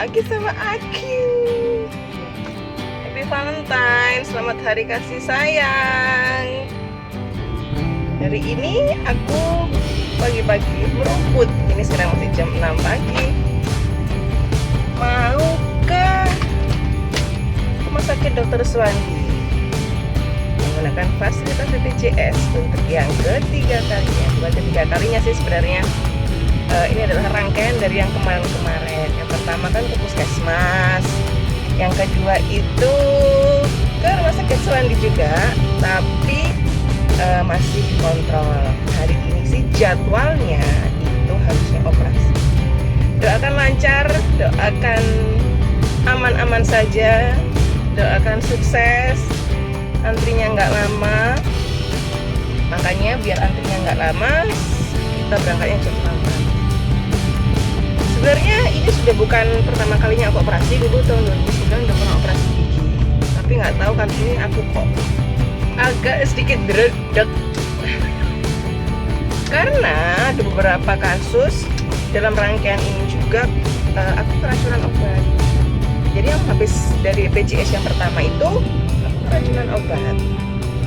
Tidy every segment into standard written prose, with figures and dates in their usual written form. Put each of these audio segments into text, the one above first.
lagi sama Aki. Happy Valentine, selamat hari kasih sayang. Hari ini aku pagi-pagi merumput. Ini sekarang masih jam 6 pagi. Mau ke Rumah Sakit Dr. Suwandi menggunakan fasilitas BPJS untuk yang ketiga kalinya. Bukan ketiga kalinya sih sebenarnya. Ini adalah rangkaian dari yang kemarin-kemarin. Yang pertama kan ke puskesmas, yang kedua itu ke Rumah Sakit Suwandi juga, tapi masih kontrol. Hari ini sih jadwalnya itu harusnya operasi. Doakan lancar, doakan aman-aman saja, doakan sukses, antrinya nggak lama. Makanya biar antrinya nggak lama, kita berangkatnya cepat. Sebenarnya ini sudah bukan pertama kalinya aku operasi. Dulu tahun 2009 udah pernah operasi gigi, tapi nggak tahu kan ini aku kok agak sedikit dredeg karena ada beberapa kasus dalam rangkaian ini juga aku keracunan obat. Jadi yang habis dari BPJS yang pertama itu aku keracunan obat,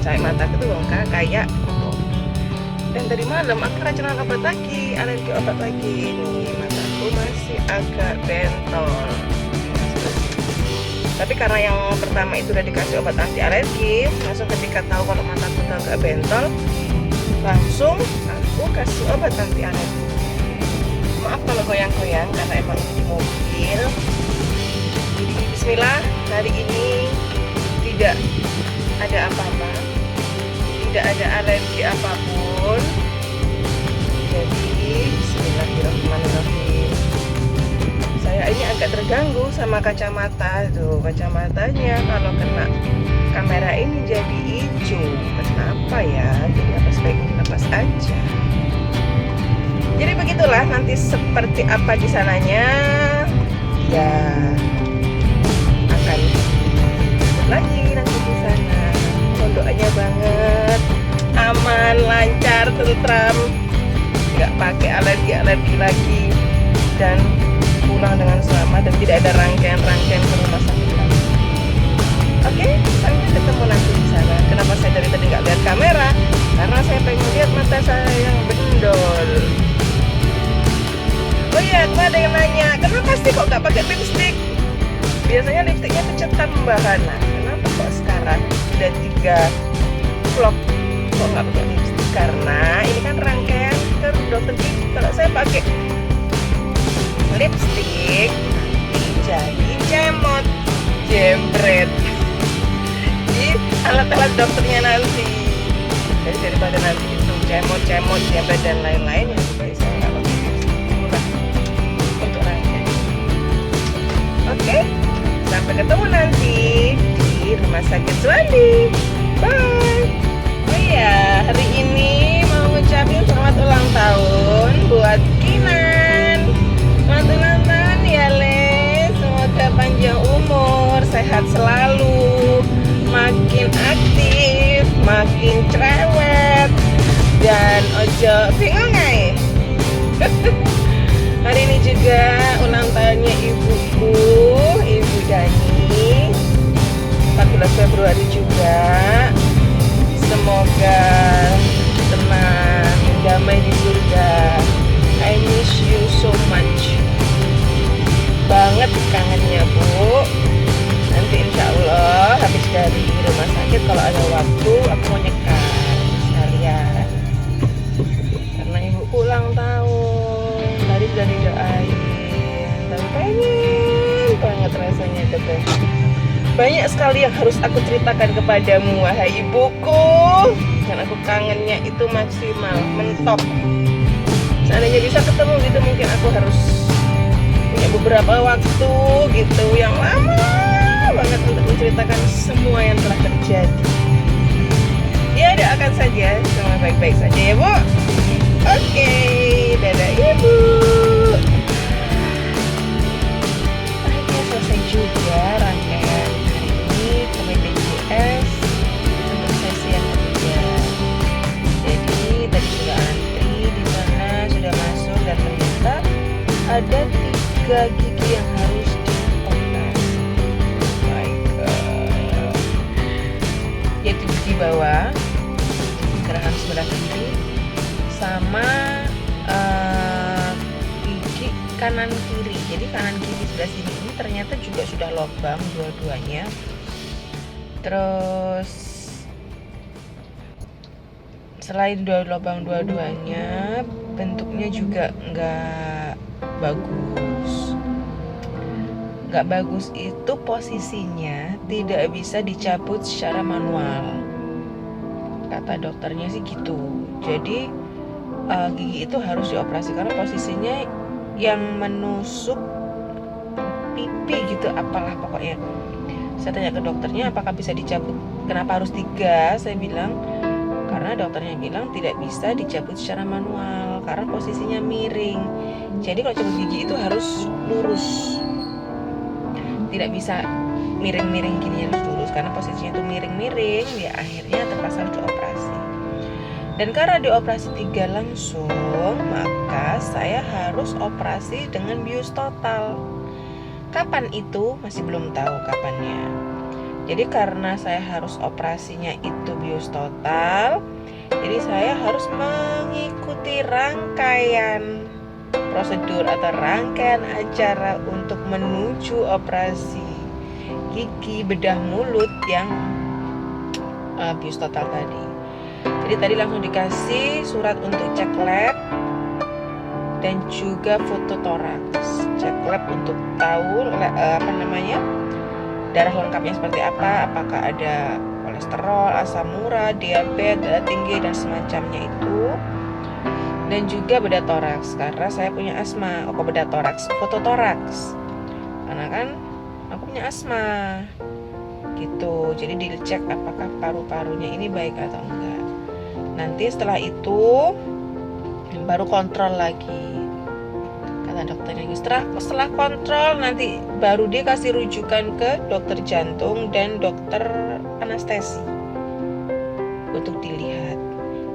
cahaya mataku tuh bengkak kayak dan tadi malam aku keracunan obat lagi, alergi obat lagi. Nih mataku masih agak bentol. Tapi karena yang pertama itu udah dikasih obat anti alergi, langsung ketika tahu kalau mataku udah agak bentol, langsung aku kasih obat anti alergi. Maaf kalau goyang-goyang karena emang di mobil. Jadi bismillah, hari ini tidak ada apa-apa, tidak ada alergi apapun. Jadi bismillahirrahmanirrahim. Saya ini agak terganggu sama kacamata tuh, kacamatanya kalau kena kamera ini jadi hijau. Kenapa ya? Jadi apa sebaiknya dilepas aja. Jadi begitulah, nanti seperti apa di sananya ya akan lagi nanti di sana. Mohon doanya banget, aman, lancar, tentram, nggak pakai alergi lagi, dan pulang dengan selamat dan tidak ada rangkaian ke rumah sakit lagi. Oke, sampai ketemu nanti di sana. Kenapa saya dari tadi nggak lihat kamera? Karena saya pengen lihat mata saya yang bendol. Oh iya, ada yang nanya, kenapa sih kok nggak pakai lipstick? Biasanya lipstiknya kecetan Mbak Hana. Kenapa kok sekarang udah 3 vlog kok nggak pakai lipstick? Karena ini kan rangkaian ke dokter gigi. Kalau saya pakai lipstick jadi cemot, jembret di alat-alat dokternya nanti. Jadi daripada nanti itu cemot, jembret dan lain-lain, ya supaya saya nggak pakai lipstick murah untuk rangkaian. Oke, sampai ketemu nanti di Rumah Sakit Suwandi. Bye. Oh iya, hari ini mau ngucapin selamat ulang tahun buat Kinan. Selamat ulang tahun ya Le, semoga panjang umur, sehat selalu, makin aktif, makin cerewet, dan ojo bingung ngai. Hari ini juga ulang tahunnya ibuku, Ibu Dani, 14 Februari juga. Semoga tenang, damai di surga. I miss you so much. Banget kangennya Bu. Nanti insya Allah habis dari rumah sakit kalau ada waktu aku mau nyekar sekalian. Karena ibu ulang tahun, tadi sudah didoain. Dan pengen banget rasanya teteh. Banyak sekali yang harus aku ceritakan kepadamu, wahai ibuku. Dan aku kangennya itu maksimal, mentok. Seandainya bisa ketemu gitu, mungkin aku harus punya beberapa waktu gitu yang lama banget untuk menceritakan semua yang telah terjadi. Ya doakan saja semua baik-baik saja ya Bu. Oke, dadah Ibu. Akhirnya selesai juga rangkaian hari ini ke BPJS untuk sesi yang ketiga. Jadi tadi sudah antri di sana, sudah masuk dan ternyata ada 3 gigi yang harus di bawah, gerakan sebelah kiri, sama gigi kanan kiri. Jadi kanan kiri sebelah sini ini ternyata juga sudah lubang dua-duanya. Terus selain lubang dua-duanya, bentuknya juga nggak bagus. Nggak bagus itu posisinya tidak bisa dicabut secara manual. Kata dokternya sih gitu. Jadi gigi itu harus dioperasi karena posisinya yang menusuk pipi gitu, apalah pokoknya. Saya tanya ke dokternya apakah bisa dicabut, kenapa harus 3? Saya bilang karena dokternya bilang tidak bisa dicabut secara manual karena posisinya miring. Jadi kalau cabut gigi itu harus lurus, tidak bisa miring-miring gini, harus lurus karena posisinya itu miring-miring. Ya akhirnya terpaksa harus dioperasi. Dan karena dioperasi 3 langsung, maka saya harus operasi dengan bius total. Kapan itu? Masih belum tahu kapannya. Jadi karena saya harus operasinya itu bius total, jadi saya harus mengikuti rangkaian prosedur atau rangkaian acara untuk menuju operasi gigi bedah mulut yang bius total tadi. Jadi tadi langsung dikasih surat untuk cek lab dan juga foto toraks. Cek lab untuk tahu darah lengkapnya seperti apa, apakah ada kolesterol, asam urat, diabetes, darah tinggi dan semacamnya itu. Dan juga bedah toraks karena saya punya asma. Bedah toraks, foto toraks. Karena kan aku punya asma. Gitu. Jadi dicek apakah paru-parunya ini baik atau enggak. Nanti setelah itu baru kontrol lagi, kata dokternya. Setelah kontrol nanti baru dia kasih rujukan ke dokter jantung dan dokter anestesi untuk dilihat.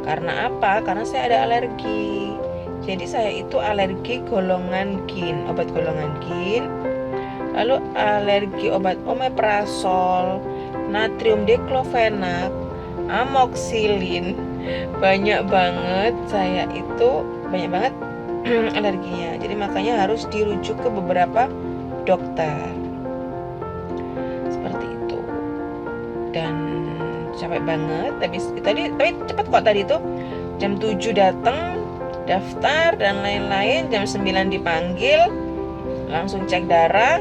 Karena apa? Karena saya ada alergi. Jadi saya itu alergi golongan GIN, obat golongan GIN. Lalu alergi obat omeprazol, natrium diklofenak, amoxicillin. Banyak banget alerginya. Jadi makanya harus dirujuk ke beberapa dokter. Seperti itu. Dan capek banget. Tapi cepat kok tadi tuh. Jam 7 datang, daftar dan lain-lain. Jam 9 dipanggil, langsung cek darah,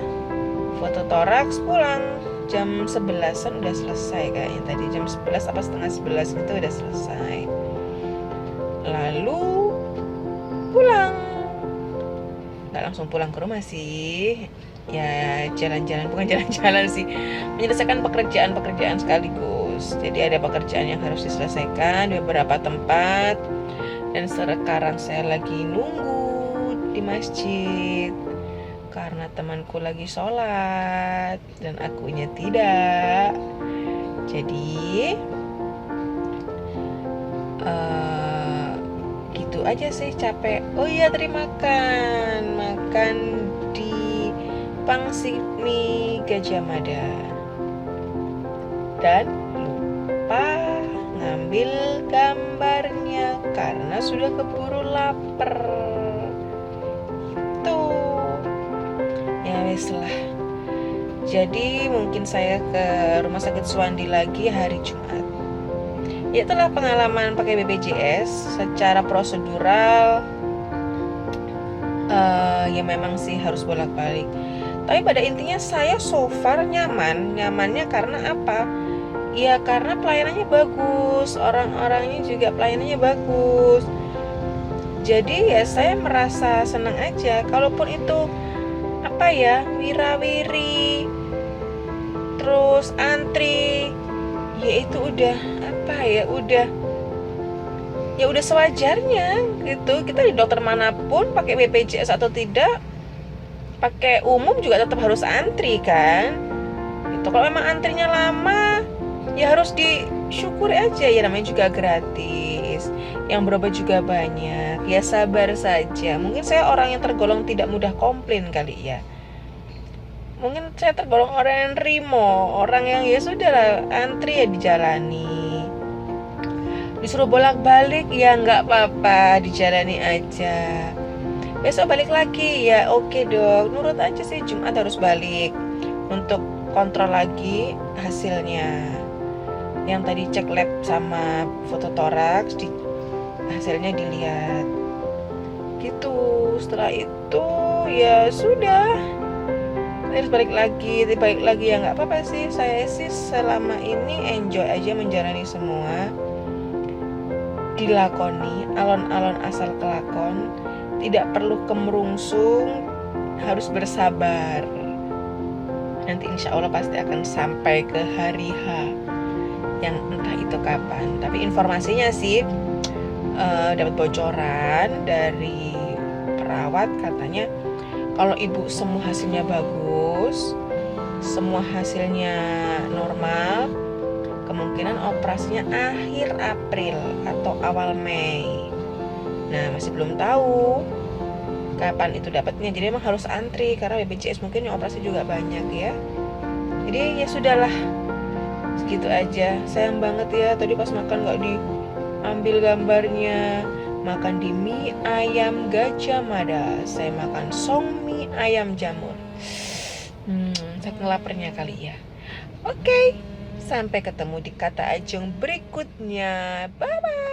foto toraks, pulang. Jam 11-an udah selesai kayaknya tadi. Jam 11 apa setengah 11 gitu udah selesai. Lalu pulang. Gak langsung pulang ke rumah sih. Ya jalan-jalan, bukan jalan-jalan sih, menyelesaikan pekerjaan-pekerjaan sekaligus. Jadi ada pekerjaan yang harus diselesaikan di beberapa tempat. Dan sekarang saya lagi nunggu di masjid karena temanku lagi sholat dan akunya tidak. Jadi gitu aja sih, capek. Oh iya, tadi makan di pangsit mie Gajah Mada dan lupa ngambil gambarnya karena sudah keburu lapar. Lah. Jadi mungkin saya ke Rumah Sakit Suwandi lagi hari Jumat. Ya, itulah pengalaman pakai BPJS secara prosedural. Ya memang sih harus bolak-balik. Tapi pada intinya saya so far nyamannya karena apa? Ya karena pelayanannya bagus, orang-orangnya juga pelayanannya bagus. Jadi ya saya merasa senang aja. Kalaupun itu wirawiri terus antri, ya itu udah sewajarnya gitu. Kita di dokter manapun pakai BPJS atau tidak, pakai umum juga tetap harus antri kan gitu. Kalau memang antrinya lama ya harus disyukuri aja, ya namanya juga gratis, yang berobat juga banyak, ya sabar saja. Mungkin saya orang yang tergolong tidak mudah komplain kali ya. Mungkin saya tergolong orang yang nerimo, orang yang ya sudahlah, antri ya dijalani. Disuruh bolak-balik ya nggak apa-apa, dijalani aja. Besok balik lagi ya, oke dok, nurut aja sih, Jumat harus balik untuk kontrol lagi hasilnya. Yang tadi cek lab sama foto toraks, hasilnya dilihat gitu. Setelah itu ya sudah, harus balik lagi ya nggak apa-apa sih. Saya sih selama ini enjoy aja menjalani semua, dilakoni alon-alon asal kelakon, tidak perlu kemerungsung, harus bersabar. Nanti insya Allah pasti akan sampai ke hari H yang entah itu kapan. Tapi informasinya sih dapat bocoran dari perawat, katanya kalau ibu semua hasilnya bagus, semua hasilnya normal, kemungkinan operasinya akhir April atau awal Mei. Nah, masih belum tahu kapan itu dapatnya. Jadi emang harus antri karena BPJS mungkin yang operasi juga banyak ya. Jadi ya sudahlah, segitu aja. Sayang banget ya, tadi pas makan gak diambil gambarnya. Makan di mie ayam Gajah Mada, saya makan song mie ayam jamur. Saking laparnya kali ya. Oke, sampai ketemu di Kata Ajeng berikutnya. Bye bye.